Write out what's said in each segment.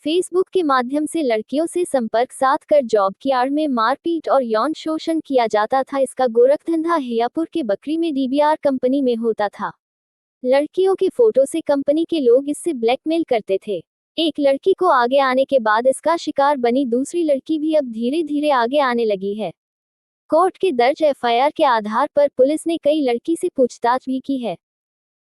Facebook के माध्यम से लड़कियों से संपर्क साध कर जॉब की आड़ में मारपीट और यौन शोषण किया जाता था। इसका गोरखधंधा हियापुर के बकरी में डीबीआर कंपनी में होता था। लड़कियों के फोटो से कंपनी के लोग इससे ब्लैकमेल करते थे। एक लड़की को आगे आने के बाद इसका शिकार बनी दूसरी लड़की भी अब धीरे धीरे आगे आने लगी है। कोर्ट के दर्ज एफआईआर के आधार पर पुलिस ने कई लड़की से पूछताछ भी की है।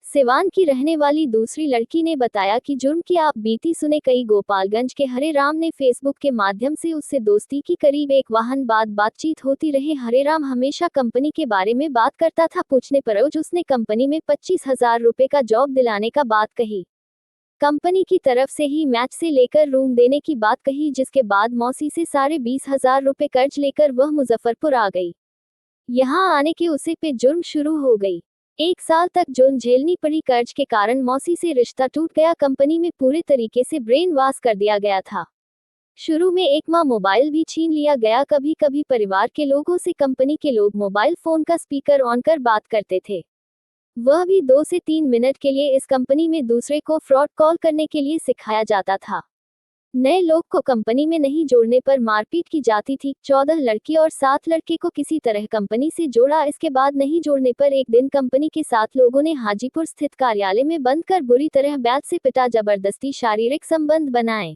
सिवान की रहने वाली दूसरी लड़की ने बताया कि जुर्म की आप बीती सुने कई गोपालगंज के हरे राम ने फेसबुक के माध्यम से उससे दोस्ती की। करीब एक वाहन बाद बातचीत होती रही। हरे राम हमेशा कंपनी के बारे में बात करता था। पूछने पर उसने कंपनी में 25,000 रुपए का जॉब दिलाने का बात कही। कंपनी की तरफ से ही मैच से लेकर रूम देने की बात कही, जिसके बाद मौसी से 20,500 रुपए कर्ज लेकर वह मुजफ्फरपुर आ गई। यहाँ आने के उसे पे जुर्म शुरू हो गई। 1 साल तक जुर्म झेलनी पड़ी। कर्ज के कारण मौसी से रिश्ता टूट गया। कंपनी में पूरे तरीके से ब्रेन वॉश कर दिया गया था। शुरू में एक माँ मोबाइल भी छीन लिया गया। कभी कभी परिवार के लोगों से कंपनी के लोग मोबाइल फोन का स्पीकर ऑन कर बात करते थे, वह भी 2 से 3 मिनट के लिए। इस कंपनी में दूसरे को फ्रॉड कॉल करने के लिए सिखाया जाता था। नए लोग को कंपनी में नहीं जोड़ने पर मारपीट की जाती थी। 14 लड़की और 7 लड़के को किसी तरह कंपनी से जोड़ा। इसके बाद नहीं जोड़ने पर एक दिन कंपनी के 7 लोगों ने हाजीपुर स्थित कार्यालय में बंद कर बुरी तरह बैट से पिटा, जबरदस्ती शारीरिक संबंध बनाए।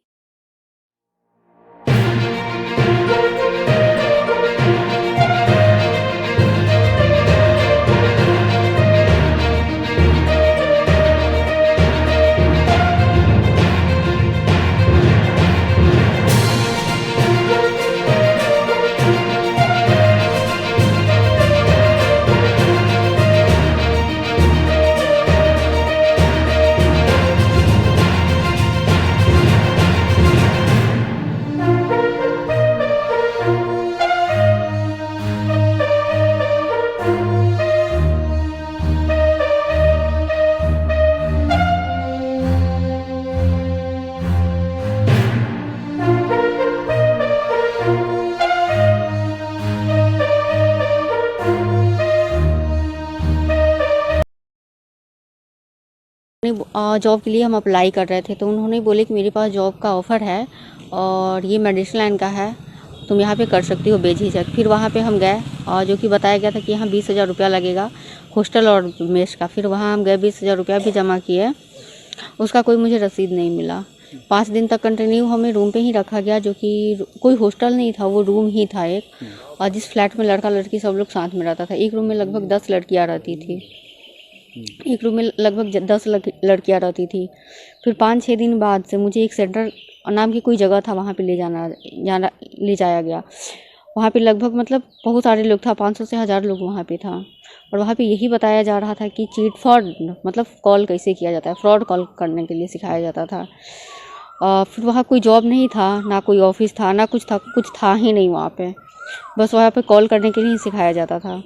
जॉब के लिए हम अप्लाई कर रहे थे, तो उन्होंने बोले कि मेरे पास जॉब का ऑफ़र है और ये मेडिसिन लाइन का है, तुम यहाँ पे कर सकती हो बेझिझक। फिर वहाँ पे हम गए और जो कि बताया गया था कि यहाँ 20,000 रुपया लगेगा हॉस्टल और मेस का। फिर वहाँ हम गए, 20,000 रुपया भी जमा किए, उसका कोई मुझे रसीद नहीं मिला। 5 दिन तक कंटिन्यू हमें रूम पे ही रखा गया, जो कि कोई हॉस्टल नहीं था, वो रूम ही था एक। और जिस फ्लैट में लड़का लड़की सब लोग साथ में रहता था, एक रूम में लगभग 10 लड़कियाँ रहती थी। एक रूम में लगभग 10 लड़कियाँ रहती थी। फिर 5-6 दिन बाद से मुझे एक सेंटर नाम की कोई जगह था, वहाँ पे ले जाया गया। वहाँ पे लगभग मतलब बहुत सारे लोग था, 500 से 1000 लोग वहाँ पे था। और वहाँ पे यही बताया जा रहा था कि चीट फ्रॉड मतलब कॉल कैसे किया जाता है, फ्रॉड कॉल करने के लिए सिखाया जाता था। फिर वहाँ कोई जॉब नहीं था, ना कोई ऑफिस था, ना कुछ था ही नहीं वहाँ पे, बस वहाँ पे कॉल करने के लिए ही सिखाया जाता था।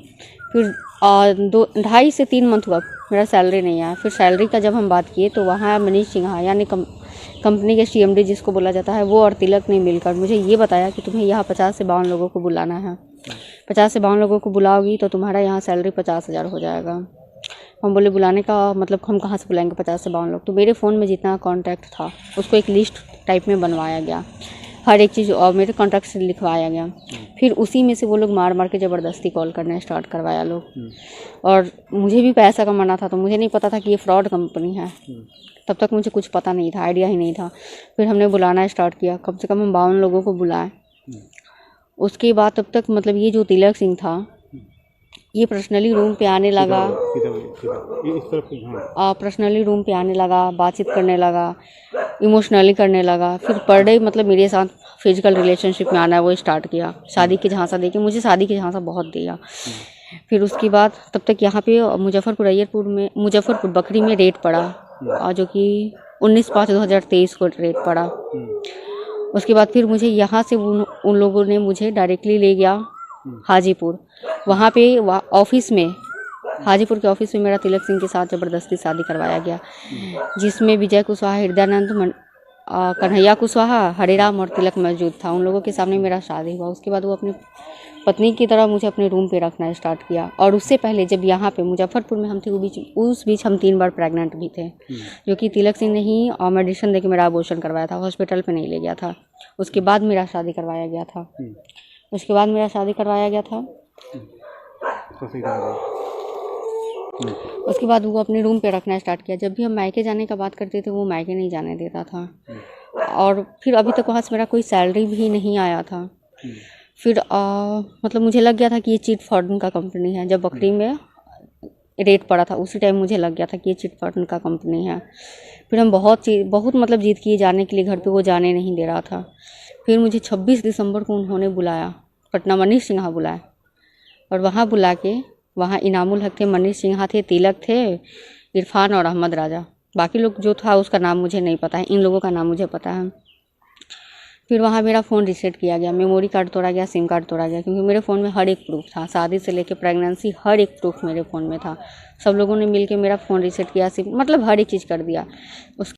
फिर 2-2.5 से 3 मंथ हुआ मेरा सैलरी नहीं आया। फिर सैलरी का जब हम बात किए तो वहाँ मनीष सिन्हा यानी कंपनी के CMD जिसको बोला जाता है, वो और तिलक ने मिलकर मुझे ये बताया कि तुम्हें यहाँ 50 से 52 लोगों को बुलाना है। 50 से 52 लोगों को बुलाओगी तो तुम्हारा यहाँ सैलरी 50,000 हो जाएगा। हम बोले बुलाने का मतलब हम कहाँ से बुलाएंगे 50 से 52 लोग। तो मेरे फ़ोन में जितना कॉन्टैक्ट था उसको एक लिस्ट टाइप में बनवाया गया, हर एक चीज़ और मेरे कॉन्टैक्ट से लिखवाया गया। फिर उसी में से वो लोग मार के ज़बरदस्ती कॉल करना स्टार्ट करवाया लोग। और मुझे भी पैसा कमाना था, तो मुझे नहीं पता था कि ये फ्रॉड कंपनी है। तब तक मुझे कुछ पता नहीं था, आइडिया ही नहीं था। फिर हमने बुलाना स्टार्ट किया, कम से कम हम 52 लोगों को बुलाए। उसके बाद तब तक मतलब ये जो तिलक सिंह था, ये पर्सनली रूम पे आने लगा, पर्सनली रूम पे आने लगा, बातचीत करने लगा, इमोशनली करने लगा। फिर पर डे मतलब मेरे साथ फिजिकल रिलेशनशिप में आना वो स्टार्ट किया। शादी की झांसा देके मुझे शादी की झांसा बहुत दिया। फिर उसके बाद तब तक यहाँ पे मुजफ्फरपुर बकरी में रेट पड़ा, जो कि 19/5/2023 को रेट पड़ा। उसके बाद फिर मुझे यहाँ से उन लोगों ने मुझे डायरेक्टली ले गया हाजीपुर। वहाँ पे ऑफिस में, हाजीपुर के ऑफिस में मेरा तिलक सिंह के साथ ज़बरदस्ती शादी करवाया गया, जिसमें विजय कुशवाहा, हृदयानंद कन्हैया कुशवाहा, हरिराम और तिलक मौजूद था। उन लोगों के सामने मेरा शादी हुआ। उसके बाद वो अपनी पत्नी की तरह मुझे अपने रूम पे रखना स्टार्ट किया। और उससे पहले जब यहाँ पे मुजफ्फरपुर में हम थे, उस बीच हम 3 बार प्रेग्नेंट भी थे, जो कि तिलक सिंह ने ही मेडिसिन देके मेरा अबॉर्शन करवाया था, हॉस्पिटल पे नहीं ले गया था। उसके बाद मेरा शादी करवाया गया था। उसके बाद वो अपने रूम पे रखना स्टार्ट किया। जब भी हम मायके जाने का बात करते थे, वो मायके नहीं जाने देता था। और फिर अभी तक वहाँ से मेरा कोई सैलरी भी नहीं आया था। फिर मतलब मुझे लग गया था कि ये चिट फंड का कंपनी है। जब बकरी में रेट पड़ा था, उसी टाइम मुझे लग गया था कि ये चिट फंड का कंपनी है। फिर हम बहुत मतलब जिद किए जाने के लिए घर पे, वो जाने नहीं दे रहा था। फिर मुझे 26 दिसंबर को उन्होंने बुलाया, पटना मनीष सिन्हा बुलाया। और वहाँ बुला के, वहाँ इनामुल हक थे, मनीष सिन्हा थे, तिलक थे, इरफान और अहमद राजा। बाकी लोग जो था उसका नाम मुझे नहीं पता है, इन लोगों का नाम मुझे पता है। फिर वहाँ मेरा फ़ोन रीसेट किया गया, मेमोरी कार्ड तोड़ा गया, सिम कार्ड तोड़ा गया, क्योंकि मेरे फ़ोन में हर एक प्रूफ था। शादी से लेकर प्रेगनेंसी हर एक प्रूफ मेरे फ़ोन में था। सब लोगों ने मिलके मेरा फ़ोन रीसेट किया, सिम मतलब हर एक चीज़ कर दिया।